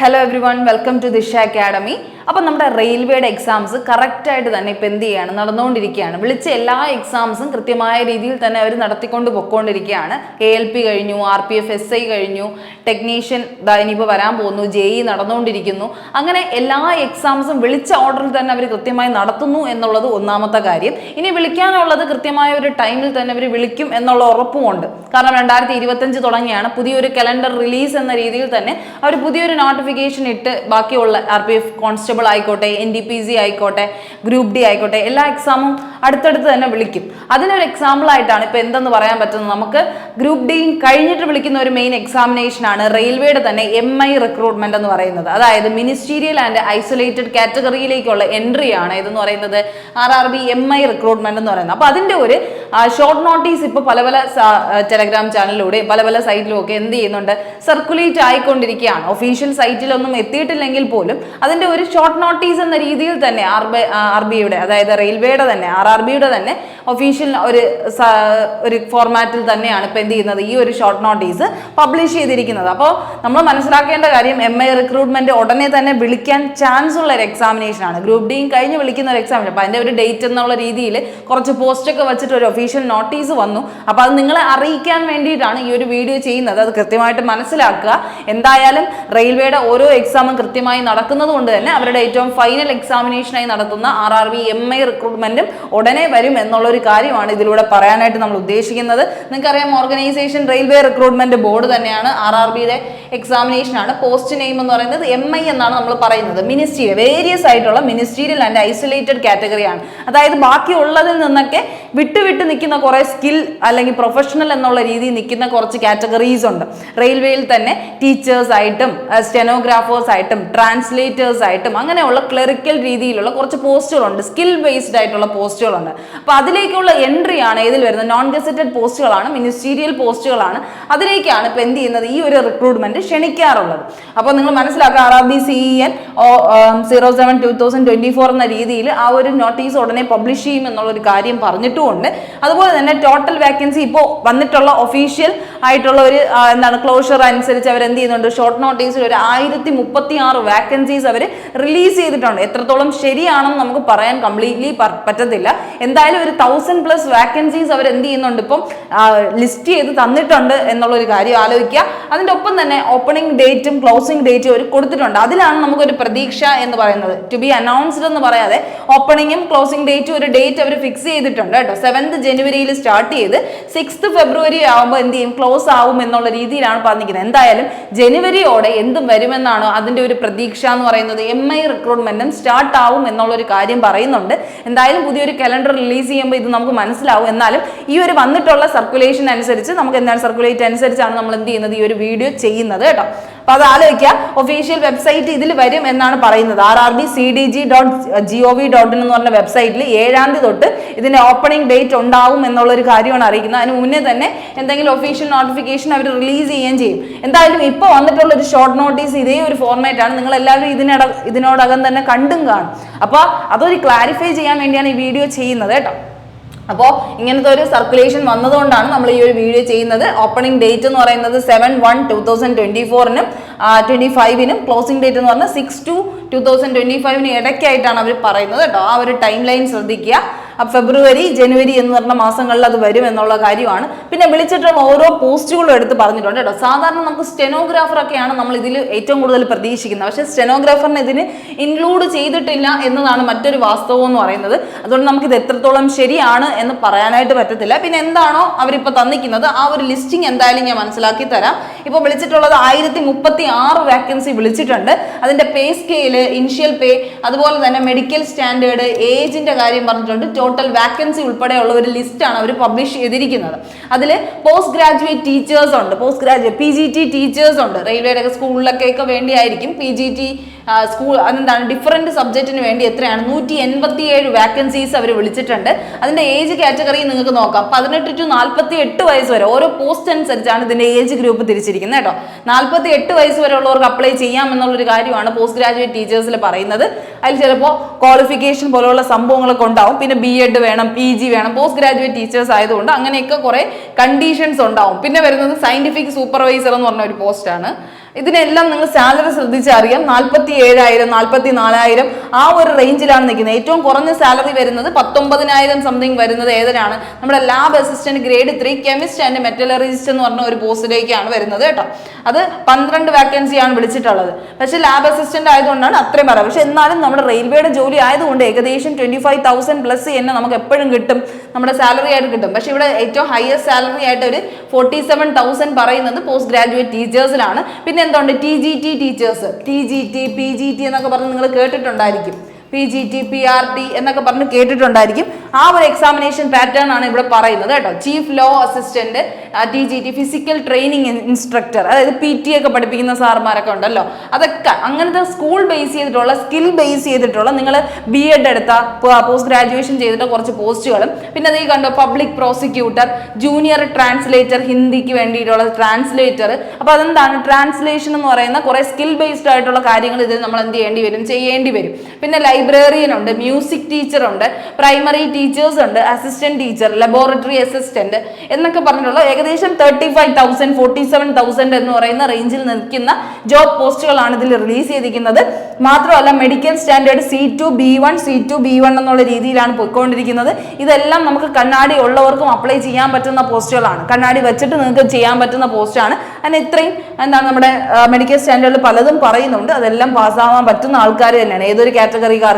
Hello everyone, welcome to Disha Academy. അപ്പോൾ നമ്മുടെ റെയിൽവേയുടെ എക്സാംസ് കറക്റ്റായിട്ട് തന്നെ ഇപ്പം എന്ത് ചെയ്യാണ് നടന്നുകൊണ്ടിരിക്കുകയാണ്. വിളിച്ച എല്ലാ എക്സാംസും കൃത്യമായ രീതിയിൽ തന്നെ അവർ നടത്തിക്കൊണ്ട് പൊയ്ക്കൊണ്ടിരിക്കുകയാണ്. ALP കഴിഞ്ഞു, RPF SI കഴിഞ്ഞു, ടെക്നീഷ്യൻ ഇനിയിപ്പോൾ വരാൻ പോകുന്നു, JE നടന്നുകൊണ്ടിരിക്കുന്നു. അങ്ങനെ എല്ലാ എക്സാംസും വിളിച്ച ഓർഡറിൽ തന്നെ അവർ കൃത്യമായി നടത്തുന്നു എന്നുള്ളത് ഒന്നാമത്തെ കാര്യം. ഇനി വിളിക്കാനുള്ളത് കൃത്യമായ ഒരു ടൈമിൽ തന്നെ അവർ വിളിക്കും എന്നുള്ള ഉറപ്പുമുണ്ട്. കാരണം 2025 തുടങ്ങിയാണ്, പുതിയൊരു കലണ്ടർ റിലീസ് എന്ന രീതിയിൽ തന്നെ അവർ പുതിയൊരു നോട്ടിഫിക്കേഷൻ ഇട്ട് ബാക്കിയുള്ള RPF കോൺസ്റ്റബിൾ ആയിക്കോട്ടെ, NDPC ആയിക്കോട്ടെ, ഗ്രൂപ്പ് D ആയിക്കോട്ടെ, എല്ലാ എക്സാമും അടുത്തടുത്ത് തന്നെ വിളിക്കും. അതിനൊരു എക്സാമ്പിൾ ആയിട്ടാണ് ഇപ്പൊ എന്തെന്ന് പറയാൻ പറ്റുന്നത്. നമുക്ക് ഗ്രൂപ്പ് D കഴിഞ്ഞിട്ട് വിളിക്കുന്ന ഒരു മെയിൻ എക്സാമിനേഷൻ ആണ് റെയിൽവേയുടെ തന്നെ MI റിക്രൂട്ട്മെന്റ് എന്ന് പറയുന്നത്. അതായത് മിനിസ്റ്റീരിയൽ ആൻഡ് ഐസൊലേറ്റഡ് കാറ്റഗറിയിലേക്കുള്ള എൻട്രി ആണ് ഇതെന്ന് പറയുന്നത് RRB MI റിക്രൂട്ട്മെന്റ് എന്ന് പറയുന്നത്. അപ്പൊ അതിന്റെ ഒരു ഷോർട്ട് നോട്ടീസ് ഇപ്പൊ പല പല ടെലഗ്രാം ചാനലിലൂടെ പല പല സൈറ്റിലും ഒക്കെ എന്ത് ചെയ്യുന്നുണ്ട്, സർക്കുലേറ്റ് ആയിക്കൊണ്ടിരിക്കുകയാണ്. ഒഫീഷ്യൽ സൈറ്റിലൊന്നും എത്തിയിട്ടില്ലെങ്കിൽ പോലും അതിന്റെ ഒരു ഷോർട്ട് നോട്ടീസ് എന്ന രീതിയിൽ തന്നെ RBയുടെ അതായത് റെയിൽവേയുടെ തന്നെ RRBയുടെ തന്നെ ഒഫീഷ്യൽ ഒരു ഫോർമാറ്റിൽ തന്നെയാണ് ഇപ്പൊ എന്ത് ചെയ്യുന്നത്, ഈ ഒരു ഷോർട്ട് നോട്ടീസ് പബ്ലിഷ് ചെയ്തിരിക്കുന്നത്. അപ്പോൾ നമ്മൾ മനസ്സിലാക്കേണ്ട കാര്യം MI റിക്രൂട്ട്മെന്റ് ഉടനെ തന്നെ വിളിക്കാൻ ചാൻസ് ഉള്ള ഒരു എക്സാമിനേഷൻ ആണ്. ഗ്രൂപ്പ് D കഴിഞ്ഞ് വിളിക്കുന്ന ഒരു എക്സാമിനേഷൻ. അപ്പൊ അതിന്റെ ഒരു ഡേറ്റ് എന്നുള്ള രീതിയിൽ കുറച്ച് പോസ്റ്റ് ഒക്കെ വെച്ചിട്ട് ഒരു ഒഫീഷ്യൽ നോട്ടീസ് വന്നു. അപ്പൊ അത് നിങ്ങളെ അറിയിക്കാൻ വേണ്ടിയിട്ടാണ് ഈ ഒരു വീഡിയോ ചെയ്യുന്നത്. അത് കൃത്യമായിട്ട് മനസ്സിലാക്കുക. എന്തായാലും റെയിൽവേയുടെ ഓരോ എക്സാമും കൃത്യമായി നടക്കുന്നത് കൊണ്ട് തന്നെ അവരുടെ ഏറ്റവും ഫൈനൽ എക്സാമിനേഷനായി നടത്തുന്ന RRB MI റിക്രൂട്ട്മെന്റും ഉടനെ വരും എന്നുള്ളൊരു കാര്യമാണ് ഇതിലൂടെ പറയാനായിട്ട് നമ്മൾ ഉദ്ദേശിക്കുന്നത്. നിങ്ങൾക്കറിയാം, ഓർഗനൈസേഷൻ റെയിൽവേ റിക്രൂട്ട്മെന്റ് ബോർഡ് തന്നെയാണ്. RRBയുടെ എക്സാമിനേഷൻ ആണ്. പോസ്റ്റ് നെയിം എന്ന് പറയുന്നത് MI എന്നാണ് നമ്മൾ പറയുന്നത്. മിനിസ്റ്റീരിയൽ, വേരിയസ് ആയിട്ടുള്ള മിനിസ്റ്റീരിയൽ ആൻഡ് ഐസൊലേറ്റഡ് കാറ്റഗറി ആണ്. അതായത് ബാക്കിയുള്ളതിൽ നിന്നൊക്കെ വിട്ടുവിട്ട് നിൽക്കുന്ന കുറെ സ്കിൽ അല്ലെങ്കിൽ പ്രൊഫഷണൽ എന്നുള്ള രീതിയിൽ നിൽക്കുന്ന കുറച്ച് കാറ്റഗറീസ് ഉണ്ട് റെയിൽവേയിൽ തന്നെ. ടീച്ചേഴ്സ് ആയിട്ടും സ്റ്റെനോഗ്രാഫേഴ്സ് ആയിട്ടും ട്രാൻസ്ലേറ്റേഴ്സ് ആയിട്ടും അങ്ങനെയുള്ള ക്ലറിക്കൽ രീതിയിലുള്ള കുറച്ച് പോസ്റ്റുകളുണ്ട്, സ്കിൽ ബേസ്ഡ് ആയിട്ടുള്ള പോസ്റ്റുകളുണ്ട്. അപ്പൊ അതിലേക്കുള്ള എൻട്രി ആണ് ഇതിൽ വരുന്നത്. നോൺ ഗസറ്റഡ് പോസ്റ്റുകളാണ്, മിനിസ്റ്റീരിയൽ പോസ്റ്റുകളാണ്. അതിലേക്കാണ് ഇപ്പൊ എന്ത് ചെയ്യുന്നത്, ഈ ഒരു റിക്രൂട്ട്മെന്റ് ക്ഷണിക്കാറുള്ളത്. അപ്പോൾ നിങ്ങൾ മനസ്സിലാക്കുക, RRB CEN 07/2024 എന്ന രീതിയിൽ ആ ഒരു നോട്ടീസ് ഉടനെ പബ്ലിഷ് ചെയ്യും എന്നുള്ളൊരു കാര്യം പറഞ്ഞിട്ടുമുണ്ട്. അതുപോലെ തന്നെ ടോട്ടൽ വാക്കൻസി ഇപ്പോൾ വന്നിട്ടുള്ള ഒഫീഷ്യൽ ആയിട്ടുള്ള ഒരു ക്ലോഷർ അനുസരിച്ച് അവർ എന്ത് ചെയ്യുന്നുണ്ട്, ഷോർട്ട് നോട്ടീസിൽ ഒരു 1036 വാക്കൻസീസ് അവർ റിലീസ് ചെയ്തിട്ടുണ്ട്. എത്രത്തോളം ശരിയാണെന്ന് നമുക്ക് പറയാൻ കംപ്ലീറ്റ്ലി പറ്റത്തില്ല. എന്തായാലും ഒരു 1000+ വാക്കൻസീസ് അവർ എന്ത് ചെയ്യുന്നുണ്ട്, ഇപ്പം ലിസ്റ്റ് ചെയ്ത് തന്നിട്ടുണ്ട് എന്നുള്ളൊരു കാര്യം ആലോചിക്കുക. അതിൻ്റെ ഒപ്പം തന്നെ ഓപ്പണിംഗ് ഡേറ്റും ക്ലോസിംഗ് ഡേറ്റും അവർ കൊടുത്തിട്ടുണ്ട്. അതിലാണ് നമുക്കൊരു പ്രതീക്ഷ എന്ന് പറയുന്നത്. ടു ബി അനൗൺസ്ഡ് എന്ന് പറയാതെ ഓപ്പണിംഗും ക്ലോസിംഗ് ഡേറ്റും ഒരു ഡേറ്റ് അവർ ഫിക്സ് ചെയ്തിട്ടുണ്ട് കേട്ടോ. 7th ജനുവരിയിൽ സ്റ്റാർട്ട് ചെയ്ത് 6th ഫെബ്രുവരി ആകുമ്പോൾ എന്ത് ചെയ്യും, ക്ലോസ് ആവും എന്നുള്ള രീതിയിലാണ് പറഞ്ഞിരിക്കുന്നത്. എന്തായാലും ജനുവരിയോടെ എന്തും വരുമെന്നാണ് അതിന്റെ ഒരു പ്രതീക്ഷ എന്ന് പറയുന്നത്. MI റിക്രൂട്ട്മെന്റും സ്റ്റാർട്ട് ആവും എന്നുള്ളൊരു കാര്യം പറയുന്നുണ്ട്. എന്തായാലും പുതിയൊരു കലണ്ടർ റിലീസ് ചെയ്യുമ്പോൾ ഇത് നമുക്ക് മനസ്സിലാവും. എന്നാലും ഈ ഒരു വന്നിട്ടുള്ള സർക്കുലേഷൻ അനുസരിച്ച് നമുക്ക് എന്താണ് സർക്കുലേറ്റ് അനുസരിച്ചാണ് നമ്മൾ എന്ത് ചെയ്യുന്നത്, ഈ ഒരു വീഡിയോ ചെയ്യുന്നത് കേട്ടോ. അപ്പൊ അത് ആലോചിക്കുക. ഒഫീഷ്യൽ വെബ്സൈറ്റ് ഇതിൽ വരും എന്നാണ് പറയുന്നത്. RRBCDG.gov.in എന്ന് പറഞ്ഞ വെബ്സൈറ്റിൽ 7ാം തീയതി തൊട്ട് ഇതിന്റെ ഓപ്പണിംഗ് ഡേറ്റ് ഉണ്ടാവും എന്നുള്ള ഒരു കാര്യമാണ് അറിയിക്കുന്നത്. അതിന് മുന്നേ തന്നെ എന്തെങ്കിലും ഒഫീഷ്യൽ നോട്ടിഫിക്കേഷൻ അവർ റിലീസ് ചെയ്യുകയും ചെയ്യും. എന്തായാലും ഇപ്പോൾ വന്നിട്ടുള്ള ഒരു ഷോർട്ട് നോട്ടീസ് ഇതേ ഒരു ഫോർമാറ്റ് ആണ്. നിങ്ങൾ എല്ലാവരും ഇതിനോടകം തന്നെ കണ്ടും കാണും. അപ്പോൾ അതൊരു ക്ലാരിഫൈ ചെയ്യാൻ വേണ്ടിയാണ് ഈ വീഡിയോ ചെയ്യുന്നത് കേട്ടോ. അപ്പോൾ ഇങ്ങനത്തെ ഒരു സർക്കുലേഷൻ വന്നതുകൊണ്ടാണ് നമ്മൾ ഈ ഒരു വീഡിയോ ചെയ്യുന്നത്. ഓപ്പണിംഗ് ഡേറ്റ് എന്ന് പറയുന്നത് 7/1/2024-നും 25-നും, ക്ലോസിംഗ് ഡേറ്റ് എന്ന് പറഞ്ഞാൽ 6/2/2025 ഇടയ്ക്കായിട്ടാണ് അവർ പറയുന്നത് കേട്ടോ. ആ ഒരു ടൈം ലൈൻ ശ്രദ്ധിക്കുക. ഫെബ്രുവരി, ജനുവരി എന്ന് പറഞ്ഞ മാസങ്ങളിൽ അത് വരും എന്നുള്ള കാര്യമാണ്. പിന്നെ വിളിച്ചിട്ടുള്ള ഓരോ പോസ്റ്റുകളും എടുത്ത് പറഞ്ഞിട്ടുണ്ട് കേട്ടോ. സാധാരണ നമുക്ക് സ്റ്റെനോഗ്രാഫറൊക്കെയാണ് നമ്മൾ ഇതിൽ ഏറ്റവും കൂടുതൽ പ്രതീക്ഷിക്കുന്നത്. പക്ഷേ സ്റ്റെനോഗ്രാഫറിനെ ഇതിന് ഇൻക്ലൂഡ് ചെയ്തിട്ടില്ല എന്നതാണ് മറ്റൊരു വാസ്തവം എന്ന് പറയുന്നത്. അതുകൊണ്ട് നമുക്കിത് എത്രത്തോളം ശരിയാണ് എന്ന് പറയാനായിട്ട് പറ്റത്തില്ല. പിന്നെ എന്താണോ അവരിപ്പോൾ തന്നിക്കുന്നത് ആ ഒരു ലിസ്റ്റിംഗ് എന്തായാലും ഞാൻ മനസ്സിലാക്കി തരാം. ഇപ്പോൾ വിളിച്ചിട്ടുള്ളത് 1036 വാക്കൻസി വിളിച്ചിട്ടുണ്ട്. അതിന്റെ പേ സ്കെയില്, ഇനിഷ്യൽ പേ, അതുപോലെ തന്നെ മെഡിക്കൽ സ്റ്റാൻഡേർഡ്, ഏജിന്റെ കാര്യം പറഞ്ഞിട്ടുണ്ട്. ടോട്ടൽ വാക്കൻസി ഉൾപ്പെടെയുള്ള ഒരു ലിസ്റ്റാണ് അവർ പബ്ലിഷ് ചെയ്തിരിക്കുന്നത്. അതിൽ പോസ്റ്റ് ഗ്രാജുവേറ്റ് ടീച്ചേഴ്സ് ഉണ്ട്, PGT ടീച്ചേഴ്സ് ഉണ്ട്. റെയിൽവേയുടെ സ്കൂളിലൊക്കെ വേണ്ടിയായിരിക്കും PGT സ്കൂൾ. അതെന്താണ്, ഡിഫറൻറ്റ് സബ്ജക്റ്റിന് വേണ്ടി എത്രയാണ് 187 വാക്കൻസീസ് അവർ വിളിച്ചിട്ടുണ്ട്. അതിന്റെ ഏജ് കാറ്റഗറി നിങ്ങൾക്ക് നോക്കാം. 18 to 48 വയസ്സ് വരെ. ഓരോ പോസ്റ്റ് അനുസരിച്ചാണ് ഇതിന്റെ ഏജ് ഗ്രൂപ്പ് തിരിച്ചിരിക്കുന്നത് കേട്ടോ. 48 വയസ്സ് വരെ ഉള്ളവർക്ക് അപ്ലൈ ചെയ്യാം എന്നുള്ളൊരു കാര്യമാണ് പോസ്റ്റ് ഗ്രാജുവേറ്റ് ടീച്ചേഴ്സിൽ പറയുന്നത്. അതിൽ ചിലപ്പോൾ ക്വാളിഫിക്കേഷൻ പോലുള്ള സംഭവങ്ങളൊക്കെ ഉണ്ടാവും. പിന്നെ B.Ed വേണം, PG വേണം. പോസ്റ്റ് ഗ്രാജുവേറ്റ് ടീച്ചേഴ്സ് ആയതുകൊണ്ട് അങ്ങനെയൊക്കെ കുറെ കണ്ടീഷൻസ് ഉണ്ടാവും. പിന്നെ വരുന്നത് സയന്റിഫിക് സൂപ്പർവൈസർ എന്ന് പറഞ്ഞ ഒരു പോസ്റ്റാണ്. ഇതിനെല്ലാം നിങ്ങൾ സാലറി ശ്രദ്ധിച്ചറിയാം. 47,000 44,000 ആ ഒരു റേഞ്ചിലാണ് നിൽക്കുന്നത്. ഏറ്റവും കുറഞ്ഞ സാലറി വരുന്നത് 19,000 സംതിങ് വരുന്നത് ഏതിനാണ്? നമ്മുടെ lab assistant grade 3 chemist and metallurgist എന്ന് പറഞ്ഞ ഒരു പോസ്റ്റിലേക്കാണ് വരുന്നത് കേട്ടോ. അത് 12 വാക്കൻസിയാണ് വിളിച്ചിട്ടുള്ളത്. പക്ഷെ ലാബ് അസിസ്റ്റന്റ് ആയതുകൊണ്ടാണ് അത്രയും പറയാം. പക്ഷെ എന്നാലും നമ്മുടെ റെയിൽവേയുടെ ജോലി ആയതുകൊണ്ട് ഏകദേശം 25,000 പ്ലസ് തന്നെ നമുക്ക് എപ്പോഴും കിട്ടും, നമ്മുടെ സാലറി ആയിട്ട് കിട്ടും. പക്ഷെ ഇവിടെ ഏറ്റവും ഹയസ്റ്റ് സാലറി ആയിട്ട് ഒരു 47,000 പറയുന്നത് പോസ്റ്റ് ഗ്രാജുവേറ്റ് ടീച്ചേഴ്സിലാണ്. പിന്നെ എന്തുണ്ട്? TGT ടീച്ചേഴ്സ്, TGT PGT എന്നൊക്കെ പറഞ്ഞ് നിങ്ങൾ കേട്ടിട്ടുണ്ടായിരിക്കും. PGT PRT എന്നൊക്കെ പറഞ്ഞ് കേട്ടിട്ടുണ്ടായിരിക്കും. ആ ഒരു എക്സാമിനേഷൻ പാറ്റേൺ ആണ് ഇവിടെ പറയുന്നത് കേട്ടോ. Chief law assistant, TGT physical training instructor, അതായത് PT ഒക്കെ പഠിപ്പിക്കുന്ന സാർമാരൊക്കെ ഉണ്ടല്ലോ, അതൊക്കെ അങ്ങനത്തെ സ്കൂൾ ബേസ് ചെയ്തിട്ടുള്ള സ്കിൽ ബേസ് ചെയ്തിട്ടുള്ള നിങ്ങൾ BEd എടുത്ത പോസ്റ്റ് ഗ്രാജുവേഷൻ ചെയ്തിട്ട് കുറച്ച് പോസ്റ്റുകളും, പിന്നെ അത് ഈ കണ്ടോ പബ്ലിക് പ്രോസിക്യൂട്ടർ, ജൂനിയർ ട്രാൻസ്ലേറ്റർ, ഹിന്ദിക്ക് വേണ്ടിയിട്ടുള്ള ട്രാൻസ്ലേറ്റർ. അപ്പൊ അതെന്താണ്? ട്രാൻസ്ലേഷൻ എന്ന് പറയുന്ന കുറെ സ്കിൽ ബേസ്ഡ് ആയിട്ടുള്ള കാര്യങ്ങൾ ഇതിൽ നമ്മൾ എന്ത് ചെയ്യേണ്ടി വരും. പിന്നെ ലൈബ്രറിയൻ ഉണ്ട്, മ്യൂസിക് ടീച്ചർ ഉണ്ട്, പ്രൈമറി ടീച്ചേഴ്സ് ഉണ്ട്, അസിസ്റ്റന്റ് ടീച്ചർ, ലബോറട്ടറി അസിസ്റ്റന്റ് എന്നൊക്കെ പറഞ്ഞിട്ടുള്ള ഏകദേശം 35,000 47,000 എന്ന് പറയുന്ന റേഞ്ചിൽ നിൽക്കുന്ന ജോബ് പോസ്റ്റുകളാണ് ഇതിൽ റിലീസ് ചെയ്തിരിക്കുന്നത്. മാത്രമല്ല മെഡിക്കൽ സ്റ്റാൻഡേർഡ് C2 B1 എന്നുള്ള രീതിയിലാണ് പോയിക്കൊണ്ടിരിക്കുന്നത്. ഇതെല്ലാം നമുക്ക് കണ്ണാടി ഉള്ളവർക്കും അപ്ലൈ ചെയ്യാൻ പറ്റുന്ന പോസ്റ്റുകളാണ്. കണ്ണാടി വെച്ചിട്ട് നിങ്ങൾക്ക് ചെയ്യാൻ പറ്റുന്ന പോസ്റ്റാണ്. അതിന് ഇത്രയും എന്താണ് നമ്മുടെ മെഡിക്കൽ സ്റ്റാൻഡേർഡിൽ പലതും പറയുന്നുണ്ട്. അതെല്ലാം പാസ്സാവാൻ പറ്റുന്ന ആൾക്കാർ തന്നെയാണ്. ഏതൊരു കാറ്റഗറിക്കാർക്കും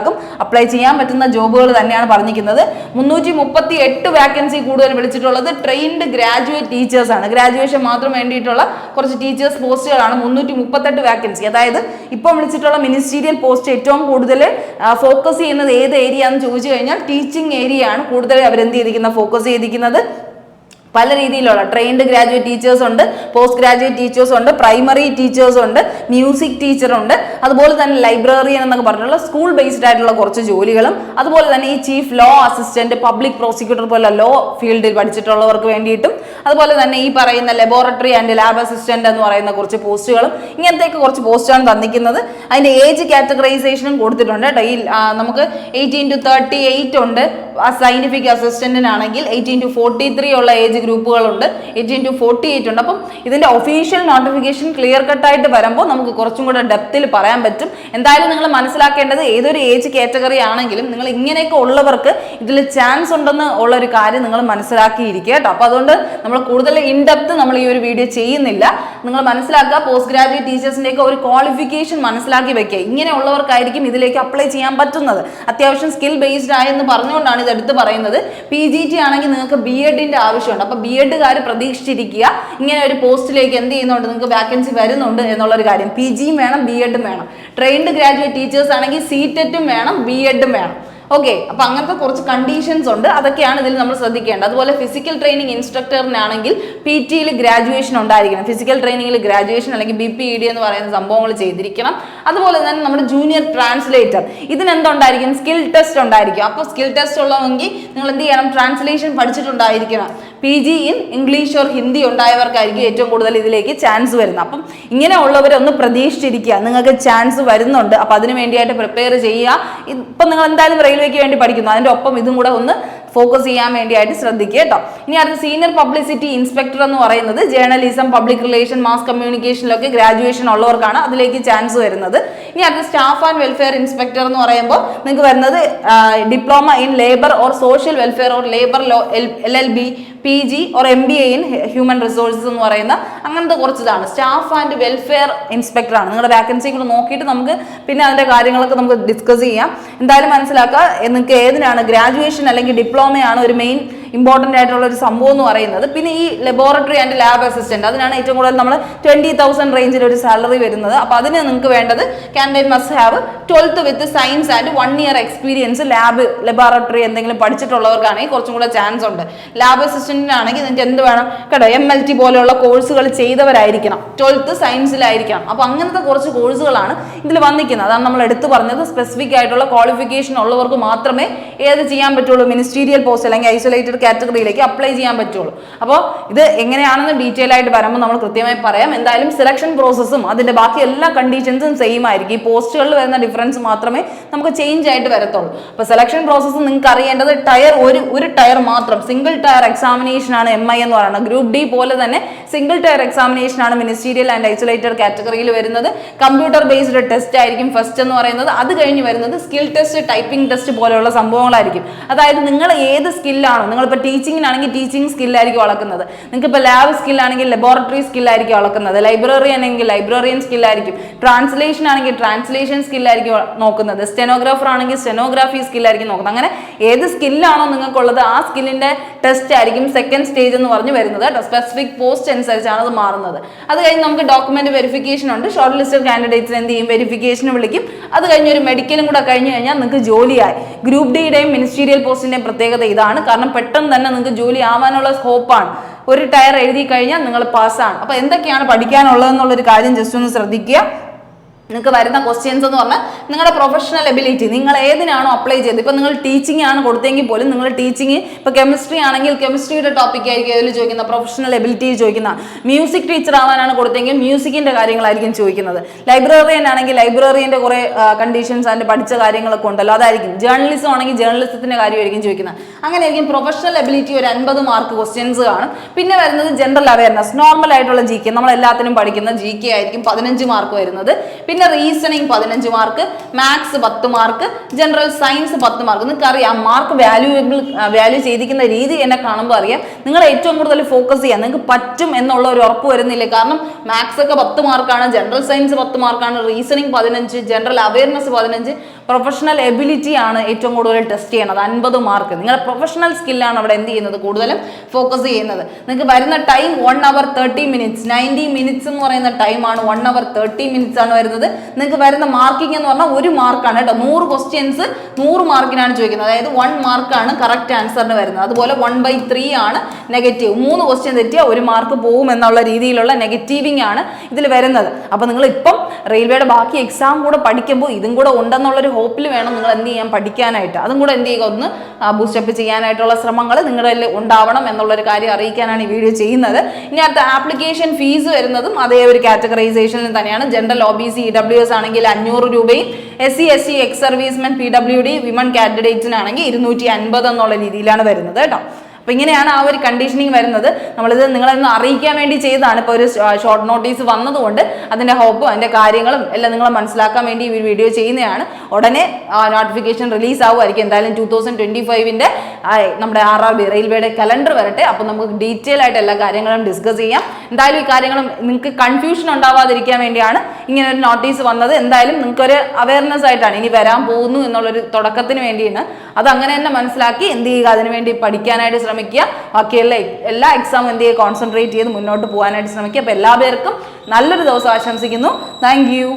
അപ്ലൈ ചെയ്യാൻ പറ്റുന്ന ജോബുകൾ തന്നെയാണ് പറഞ്ഞിരിക്കുന്നത്. 338 വാക്കൻസി കൂടുതൽ വിളിച്ചിട്ടുള്ളത് ട്രെയിൻഡ് ഗ്രാജുവേറ്റ് ടീച്ചേഴ്സ് ആണ്. ഗ്രാജുവേഷൻ മാത്രം വേണ്ടിയിട്ടുള്ള കുറച്ച് ടീച്ചേഴ്സ് പോസ്റ്റുകളാണ് 338 വാക്കൻസി. അതായത് ഇപ്പം വിളിച്ചിട്ടുള്ള മിനിസ്റ്റീരിയൽ പോസ്റ്റ് ഏറ്റവും കൂടുതൽ ഫോക്കസ് ചെയ്യുന്നത് ഏത് ഏരിയ എന്ന് ചോദിച്ചു കഴിഞ്ഞാൽ ടീച്ചിങ് ഏരിയ ആണ് കൂടുതൽ അവരെന്ത് ചെയ്തിരിക്കുന്നത്, ഫോക്കസ് ചെയ്തിരിക്കുന്നത്. പല രീതിയിലുള്ള ട്രെയിൻഡ് ഗ്രാജുവേറ്റ് ടീച്ചേഴ്സ് ഉണ്ട്, പോസ്റ്റ് ഗ്രാജുവേറ്റ് ടീച്ചേഴ്സ് ഉണ്ട്, പ്രൈമറി ടീച്ചേഴ്സ് ഉണ്ട്, മ്യൂസിക് ടീച്ചർ ഉണ്ട്, അതുപോലെ തന്നെ ലൈബ്രറിയൻ എന്നൊക്കെ പറഞ്ഞിട്ടുള്ള സ്കൂൾ ബേസ്ഡ് ആയിട്ടുള്ള കുറച്ച് ജോലികളും, അതുപോലെ തന്നെ ഈ chief law assistant, public prosecutor പോലെ ലോ ഫീൽഡിൽ പഠിച്ചിട്ടുള്ളവർക്ക് വേണ്ടിയിട്ടും, അതുപോലെ തന്നെ ഈ പറയുന്ന ലബോറട്ടറി ആൻഡ് ലാബ് അസിസ്റ്റന്റ് എന്ന് പറയുന്ന കുറച്ച് പോസ്റ്റുകളും, ഇങ്ങനത്തെയൊക്കെ കുറച്ച് പോസ്റ്റാണ് തന്നിരിക്കുന്നത്. അതിന്റെ ഏജ് കാറ്റഗറൈസേഷനും കൊടുത്തിട്ടുണ്ട് കേട്ടോ. ഈ നമുക്ക് 18 to 38 ഉണ്ട്. സയന്റിഫിക് അസിസ്റ്റന്റിനാണെങ്കിൽ 18 to 43 ഉള്ള ഏജ് ഗ്രൂപ്പുകളുണ്ട്, 18 to 48 ഉണ്ട്. അപ്പം ഇതിന്റെ ഒഫീഷ്യൽ നോട്ടിഫിക്കേഷൻ ക്ലിയർ കട്ടായിട്ട് വരുമ്പോൾ നമുക്ക് കുറച്ചും കൂടെ ഡെപ്തിൽ പറയാൻ പറ്റും. എന്തായാലും നിങ്ങൾ മനസ്സിലാക്കേണ്ടത് ഏതൊരു ഏജ് കാറ്റഗറി ആണെങ്കിലും നിങ്ങൾ ഇങ്ങനെയൊക്കെ ഉള്ളവർക്ക് ഇതിൽ ചാൻസ് ഉണ്ടെന്ന് ഉള്ള ഒരു കാര്യം നിങ്ങൾ മനസ്സിലാക്കിയിരിക്കുക കേട്ടോ. അപ്പൊ അതുകൊണ്ട് നമ്മൾ കൂടുതൽ ഇൻഡെപ്ത് നമ്മൾ ഈ ഒരു വീഡിയോ ചെയ്യുന്നില്ല. നിങ്ങൾ മനസ്സിലാക്കുക, പോസ്റ്റ് ഗ്രാജുവേറ്റ് ടീച്ചേഴ്സിന്റെ ഒക്കെ ഒരു ക്വാളിഫിക്കേഷൻ മനസ്സിലാക്കി വെക്കുക. ഇങ്ങനെയുള്ളവർക്കായിരിക്കും ഇതിലേക്ക് അപ്ലൈ ചെയ്യാൻ പറ്റുന്നത്. അത്യാവശ്യം സ്കിൽ ബേസ്ഡ് ആയെന്ന് പറഞ്ഞുകൊണ്ടാണ് ഇത് എടുത്ത് പറയുന്നത്. PGT ആണെങ്കിൽ നിങ്ങൾക്ക് BEdന്റെ ആവശ്യമുണ്ട്. അപ്പൊ BEdകാർ പ്രതീക്ഷിച്ചിരിക്കുക ഇങ്ങനെ ഒരു പോസ്റ്റിലേക്ക് എന്ത് ചെയ്യുന്നുണ്ട്, നിങ്ങൾക്ക് വാക്കൻസി വരുന്നുണ്ട് എന്നുള്ളൊരു കാര്യം. PGയും വേണം, BEdും വേണം. ട്രെയിൻഡ് ഗ്രാജുവേറ്റ് ടീച്ചേഴ്സ് ആണെങ്കിൽ CTETും വേണം, BEdും വേണം. ഓക്കെ, അപ്പൊ അങ്ങനത്തെ കുറച്ച് കണ്ടീഷൻസ് ഉണ്ട്, അതൊക്കെയാണ് ഇതിൽ നമ്മൾ ശ്രദ്ധിക്കേണ്ടത്. അതുപോലെ ഫിസിക്കൽ ട്രെയിനിങ് ഇൻസ്ട്രക്ടറിനാണെങ്കിൽ PTയിൽ ഗ്രാജുവേഷൻ ഉണ്ടായിരിക്കണം. ഫിസിക്കൽ ട്രെയിനിങ്ങിൽ ഗ്രാജുവേഷൻ അല്ലെങ്കിൽ BPED എന്ന് പറയുന്ന സംഭവങ്ങൾ ചെയ്തിരിക്കണം. അതുപോലെ തന്നെ നമ്മുടെ ജൂനിയർ ട്രാൻസ്ലേറ്റർ ഇതിനെന്തുണ്ടായിരിക്കും, സ്കിൽ ടെസ്റ്റ് ഉണ്ടായിരിക്കും. അപ്പോൾ സ്കിൽ ടെസ്റ്റ് ഉള്ളതെങ്കിൽ നിങ്ങൾ എന്ത് ചെയ്യണം, ട്രാൻസ്ലേഷൻ പഠിച്ചിട്ടുണ്ടായിരിക്കണം. PG in English or Hindi ഉണ്ടായവർക്കായിരിക്കും ഏറ്റവും കൂടുതൽ ഇതിലേക്ക് ചാൻസ് വരുന്നത്. അപ്പം ഇങ്ങനെ ഉള്ളവരൊന്ന് പ്രതീക്ഷിച്ചിരിക്കുക, നിങ്ങൾക്ക് ചാൻസ് വരുന്നുണ്ട്. അപ്പം അതിന് വേണ്ടിയായിട്ട് പ്രിപ്പയർ ചെയ്യുക. ഇപ്പം നിങ്ങൾ എന്തായാലും റെയിൽവേക്ക് വേണ്ടി പഠിക്കുന്നു, അതിൻ്റെ ഒപ്പം ഇതും കൂടെ ഒന്ന് ഫോക്കസ് ചെയ്യാൻ വേണ്ടിയായിട്ട് ശ്രദ്ധിക്കുക കേട്ടോ. ഇനി അടുത്ത സീനിയർ പബ്ലിസിറ്റി ഇൻസ്പെക്ടർ എന്ന് പറയുന്നത് ജേർണലിസം, പബ്ലിക് റിലേഷൻ, മാസ് കമ്മ്യൂണിക്കേഷനിലൊക്കെ ഗ്രാജുവേഷൻ ഉള്ളവർക്കാണ് അതിലേക്ക് ചാൻസ് വരുന്നത്. ഇനി അടുത്ത സ്റ്റാഫ് ആൻഡ് വെൽഫെയർ ഇൻസ്പെക്ടർ എന്ന് പറയുമ്പോൾ നിങ്ങൾക്ക് വരുന്നത് diploma in labour or social welfare or labour law, LLB, PG or MBA in human resources എന്ന് പറയുന്ന അങ്ങനത്തെ കുറച്ചതാണ്. സ്റ്റാഫ് ആൻഡ് വെൽഫെയർ ഇൻസ്പെക്ടർ ആണ്. നിങ്ങളുടെ വാക്കൻസി കൂടെ നോക്കിയിട്ട് നമുക്ക് പിന്നെ അതിന്റെ കാര്യങ്ങളൊക്കെ നമുക്ക് ഡിസ്കസ് ചെയ്യാം. എന്തായാലും മനസ്സിലാക്കുക, നിങ്ങൾക്ക് ഏതിനാണ് ഗ്രാജുവേഷൻ അല്ലെങ്കിൽ ഡിപ്ലോമയാണ് ഒരു മെയിൻ ഇമ്പോർട്ടൻ്റ് ആയിട്ടുള്ള ഒരു സംഭവം എന്ന് പറയുന്നത്. പിന്നെ ഈ ലബോറട്ടറി ആൻഡ് ലാബ് അസിസ്റ്റന്റ് അതിനാണ് ഏറ്റവും കൂടുതൽ നമ്മൾ 20,000 റേഞ്ചിൽ ഒരു സാലറി വരുന്നത്. അപ്പോൾ അതിന് നിങ്ങൾക്ക് വേണ്ടത് candidate must have 12th with science and 1 year experience laboratory എന്തെങ്കിലും പഠിച്ചിട്ടുള്ളവർക്കാണെങ്കിൽ കുറച്ചും കൂടെ ചാൻസ് ഉണ്ട്. ലാബ് അസിസ്റ്റന്റിനാണെങ്കിൽ നിങ്ങൾക്ക് എന്ത് വേണം കേട്ടോ, MLT പോലെയുള്ള കോഴ്സുകൾ ചെയ്തവരായിരിക്കണം, 12th സയൻസിലായിരിക്കണം. അപ്പോൾ അങ്ങനത്തെ കുറച്ച് കോഴ്സുകളാണ് ഇതിൽ വന്നിരിക്കുന്നത്. അതാണ് നമ്മൾ എടുത്തു പറഞ്ഞത്. സ്പെസിഫിക് ആയിട്ടുള്ള ക്വാളിഫിക്കേഷൻ ഉള്ളവർക്ക് മാത്രമേ ഏത് ചെയ്യാൻ പറ്റുള്ളൂ, മിനിസ്റ്റീരിയൽ പോസ്റ്റ് അല്ലെങ്കിൽ ഐസൊലേറ്റഡ് റിലേറ്റഡ് കാറ്റഗറിയിലേക്ക് അപ്ലൈ ചെയ്യാൻ പറ്റുള്ളൂ. അപ്പോൾ ഇത് എങ്ങനെയാണെന്ന് ഡീറ്റെയിൽ ആയിട്ട് വരുമ്പോൾ നമ്മൾ കൃത്യമായി പറയാം. എന്തായാലും സെലക്ഷൻ പ്രോസസ്സും അതിന്റെ ബാക്കി എല്ലാ കണ്ടീഷൻസും സെയിം ആയിരിക്കും. ഈ പോസ്റ്റുകളിൽ വരുന്ന ഡിഫറൻസ് മാത്രമേ നമുക്ക് ചേഞ്ച് ആയിട്ട് വരത്തുള്ളൂ. അപ്പോൾ സെലക്ഷൻ പ്രോസസ്സ് നിങ്ങൾക്ക് അറിയേണ്ടത് ഒരു ടയർ മാത്രം സിംഗിൾ ടയർ എക്സാമിനേഷൻ ആണ് MI എന്ന് പറയുന്നത്. ഗ്രൂപ്പ് ഡി പോലെ തന്നെ സിംഗിൾ ടയർ എക്സാമിനേഷൻ ആണ് മിനിസ്റ്റീരിയൽ ആൻഡ് ഐസൊലേറ്റഡ് കാറ്റഗറിയിൽ വരുന്നത്. കമ്പ്യൂട്ടർ ബേസ്ഡ് ടെസ്റ്റ് ആയിരിക്കും ഫസ്റ്റ് എന്ന് പറയുന്നത്. അത് കഴിഞ്ഞ് വരുന്നത് സ്കിൽ ടെസ്റ്റ്, ടൈപ്പിംഗ് ടെസ്റ്റ് പോലെയുള്ള സംഭവങ്ങളായിരിക്കും. അതായത് നിങ്ങൾ ഏത് സ്കില്ലാണോ, നിങ്ങളിപ്പോൾ ടീച്ചിങ്ങിനാണെങ്കിൽ ടീച്ചിങ് സ്കില്ലായിരിക്കും അളക്കുന്നത്, നിങ്ങൾക്ക് ഇപ്പോൾ ലാബ് സ്കില്ലാണെങ്കിൽ ലബോറട്ടറി സ്കില്ലായിരിക്കും അളക്കുന്നത്, ലൈബ്രറി ആണെങ്കിൽ ലൈബ്രറിയൻ സ്കില്ലായിരിക്കും, ട്രാൻസ്ലേഷൻ ആണെങ്കിൽ ട്രാൻസ്ലേഷൻ സ്കില്ലായിരിക്കും നോക്കുന്നത്, സ്റ്റെനോഗ്രാഫർ ആണെങ്കിൽ സ്റ്റെനോഗ്രാഫി സ്കില്ലായിരിക്കും നോക്കുന്നത്. അങ്ങനെ ഏത് സ്കില്ലാണോ നിങ്ങൾക്കുള്ളത് ആ സ്കില്ലിന്റെ ടെസ്റ്റ് ആയിരിക്കും സെക്കൻഡ് സ്റ്റേജ് എന്ന് പറഞ്ഞ് വരുന്നത് കേട്ടോ. സ്പെസിഫിക് പോസ്റ്റ് അനുസരിച്ചാണ് അത് മാറുന്നത്. അത് കഴിഞ്ഞ് നമുക്ക് ഡോക്യുമെന്റ് വെരിഫിക്കേഷൻ ഉണ്ട്. ഷോർട്ട് ലിസ്റ്റഡ് കാൻഡിഡേറ്റ്സിന് എന്ത് ചെയ്യും, വെരിഫിക്കേഷന് വിളിക്കും. അത് കഴിഞ്ഞ് ഒരു മെഡിക്കലും കൂടെ കഴിഞ്ഞ് കഴിഞ്ഞാൽ നിങ്ങൾക്ക് ജോലിയായി. ഗ്രൂപ്പ് ഡിയുടെയും മിനിസ്റ്റീരിയൽ പോസ്റ്റിന്റെയും പ്രത്യേകത ഇതാണ്. കാരണം പെട്ടെന്ന് തന്നെ നിങ്ങൾക്ക് ജോലി ആവാനുള്ള സ്കോപ്പാണ്. ഒരു ടയർ എഴുതി കഴിഞ്ഞാൽ നിങ്ങൾ പാസ്സാണ്. അപ്പോൾ എന്തൊക്കെയാണ് പഠിക്കാനുള്ളതെന്നുള്ളൊരു കാര്യം ജസ്റ്റ് ഒന്ന് ശ്രദ്ധിക്കുക. നിങ്ങൾക്ക് വരുന്ന ക്വസ്റ്റ്യൻസ് എന്ന് പറഞ്ഞാൽ നിങ്ങളുടെ പ്രൊഫഷണൽ എബിലിറ്റി, നിങ്ങൾ ഏതിനാണോ അപ്ലൈ ചെയ്തത്. ഇപ്പം നിങ്ങൾ ടീച്ചിങ് ആണ് കൊടുത്തെങ്കിൽ പോലും നിങ്ങൾ ടീച്ചിങ് ഇപ്പോൾ കെമിസ്ട്രി ആണെങ്കിൽ കെമിസ്ട്രിയുടെ ടോപ്പിക് ആയിരിക്കും അതിൽ ചോദിക്കുന്ന, പ്രൊഫഷണൽ എബിലിറ്റി ചോദിക്കുന്ന. മ്യൂസിക് ടീച്ചർ ആവാനാണ് കൊടുത്തെങ്കിൽ മ്യൂസിക്കിൻ്റെ കാര്യങ്ങളായിരിക്കും ചോദിക്കുന്നത്. ലൈബ്രറിയൻ ആണെങ്കിൽ ലൈബ്രറിയൻ്റെ കുറേ കണ്ടീഷൻസ് അതിൻ്റെ പഠിച്ച കാര്യങ്ങളൊക്കെ ഉണ്ടല്ലോ അതായിരിക്കും. ജേർണലിസം ആണെങ്കിൽ ജേർണലിസത്തിൻ്റെ കാര്യമായിരിക്കും ചോദിക്കുന്നത്. അങ്ങനെയായിരിക്കും പ്രൊഫഷണൽ എബിലിറ്റി ഒരു 50 മാർക്ക് ക്വസ്റ്റ്യൻസ് കാണും. പിന്നെ വരുന്നത് ജനറൽ അവയർനെസ്, നോർമൽ ആയിട്ടുള്ള GK, നമ്മൾ എല്ലാത്തിനും പഠിക്കുന്ന GK ആയിരിക്കും 15 മാർക്ക് വരുന്നത്. പിന്നെ reasoning 15 mark, maths 10 mark, general science 10 mark. നിങ്ങൾക്ക് അറിയാം മാർക്ക് വാല്യൂ ചെയ്തിരിക്കുന്ന രീതി എന്നെ കാണുമ്പോൾ അറിയാം നിങ്ങൾ ഏറ്റവും കൂടുതൽ ഫോക്കസ് ചെയ്യാം, നിങ്ങൾക്ക് പറ്റും എന്നുള്ള ഒരു ഉറപ്പ് വരുന്നില്ല. കാരണം മാത്സ് ഒക്കെ 10 മാർക്കാണ്, ജനറൽ സയൻസ് 10 മാർക്കാണ്, reasoning 15, general awareness 15, professional ability ആണ് ഏറ്റവും കൂടുതൽ ടെസ്റ്റ് ചെയ്യുന്നത് 50 മാർക്ക്. നിങ്ങളുടെ പ്രൊഫഷണൽ സ്കില്ലാണ് അവിടെ എന്ത് ചെയ്യുന്നത്, കൂടുതലും ഫോക്കസ് ചെയ്യുന്നത്. നിങ്ങൾക്ക് വരുന്ന ടൈം 1 hour 30 minutes, 90 minutes എന്ന് പറയുന്ന ടൈമാണ്. 1 hour 30 minutes ആണ് വരുന്നത്. നിങ്ങൾക്ക് വരുന്ന മാർക്കിംഗ് എന്ന് പറഞ്ഞാൽ 1 മാർക്കാണ് കേട്ടോ. 100 ക്വസ്റ്റ്യൻസ് 100 മാർക്കിനാണ് ചോദിക്കുന്നത്. അതായത് 1 മാർക്കാണ് കറക്റ്റ് ആൻസറിന് വരുന്നത്. അതുപോലെ 1/3 ആണ് നെഗറ്റീവ്. 3 ക്വസ്റ്റ്യൻ തെറ്റിയാൽ 1 മാർക്ക് പോകും എന്നുള്ള രീതിയിലുള്ള നെഗറ്റീവിംഗ് ആണ് ഇതിൽ വരുന്നത്. അപ്പോൾ നിങ്ങൾ ഇപ്പം റെയിൽവേയുടെ ബാക്കി എക്സാം കൂടെ പഠിക്കുമ്പോൾ ഇതും കൂടെ ഉണ്ടെന്നുള്ളൊരു ഹോപ്പിൽ വേണം നിങ്ങൾ എന്ത് ചെയ്യാൻ, പഠിക്കാനായിട്ട്. അതും കൂടെ എന്ത് ചെയ്യുക, ഒന്ന് ബൂസ്റ്റപ്പ് ചെയ്യാനായിട്ടുള്ള ശ്രമങ്ങൾ നിങ്ങളുടെ ഉണ്ടാവണം എന്നുള്ളൊരു കാര്യം അറിയിക്കാനാണ് ഈ വീഡിയോ ചെയ്യുന്നത്. ഇനി അടുത്ത ആപ്ലിക്കേഷൻ ഫീസ് വരുന്നതും അതേ ഒരു കാറ്റഗറൈസേഷനിൽ തന്നെയാണ്. ജനറൽ OBC EWS ആണെങ്കിൽ 500 രൂപയും, SC ST ex servicemen PWD women കാൻഡിഡേറ്റ്സിനാണെങ്കിൽ 250 എന്നുള്ള രീതിയിലാണ് വരുന്നത് കേട്ടോ. അപ്പോൾ ഇങ്ങനെയാണ് ആ ഒരു കണ്ടീഷനിങ് വരുന്നത്. നമ്മളിത് നിങ്ങളൊന്ന് അറിയിക്കാൻ വേണ്ടി ചെയ്തതാണ്. ഇപ്പോൾ ഒരു ഷോർട്ട് നോട്ടീസ് വന്നതുകൊണ്ട് അതിൻ്റെ ഹോപ്പും അതിൻ്റെ കാര്യങ്ങളും എല്ലാം നിങ്ങളെ മനസ്സിലാക്കാൻ വേണ്ടി ഈ വീഡിയോ ചെയ്യുന്നതാണ്. ഉടനെ നോട്ടിഫിക്കേഷൻ റിലീസ് ആവുമായിരിക്കും. എന്തായാലും 2025 നമ്മുടെ RRB റെയിൽവേയുടെ കലണ്ടർ വരട്ടെ. അപ്പോൾ നമുക്ക് ഡീറ്റെയിൽ ആയിട്ട് എല്ലാ കാര്യങ്ങളും ഡിസ്കസ് ചെയ്യാം. എന്തായാലും ഈ കാര്യങ്ങളും നിങ്ങൾക്ക് കൺഫ്യൂഷൻ ഉണ്ടാവാതിരിക്കാൻ വേണ്ടിയാണ് ഇങ്ങനെ ഒരു നോട്ടീസ് വന്നത്. എന്തായാലും നിങ്ങൾക്കൊരു അവയർനെസ് ആയിട്ടാണ് ഇനി വരാൻ പോകുന്നു എന്നുള്ളൊരു തുടക്കത്തിന് വേണ്ടിയാണ്. അത് അങ്ങനെ തന്നെ മനസ്സിലാക്കി എന്ത് ചെയ്യുക, അതിനുവേണ്ടി പഠിക്കാനായിട്ട് ശ്രമിക്കുക. ബാക്കിയുള്ള എല്ലാ എക്സാമും എന്ത് ചെയ്യുക, കോൺസെൻട്രേറ്റ് ചെയ്ത് മുന്നോട്ട് പോകാനായിട്ട് ശ്രമിക്കുക. അപ്പോൾ എല്ലാ പേർക്കും നല്ലൊരു ദിവസം ആശംസിക്കുന്നു. Thank you.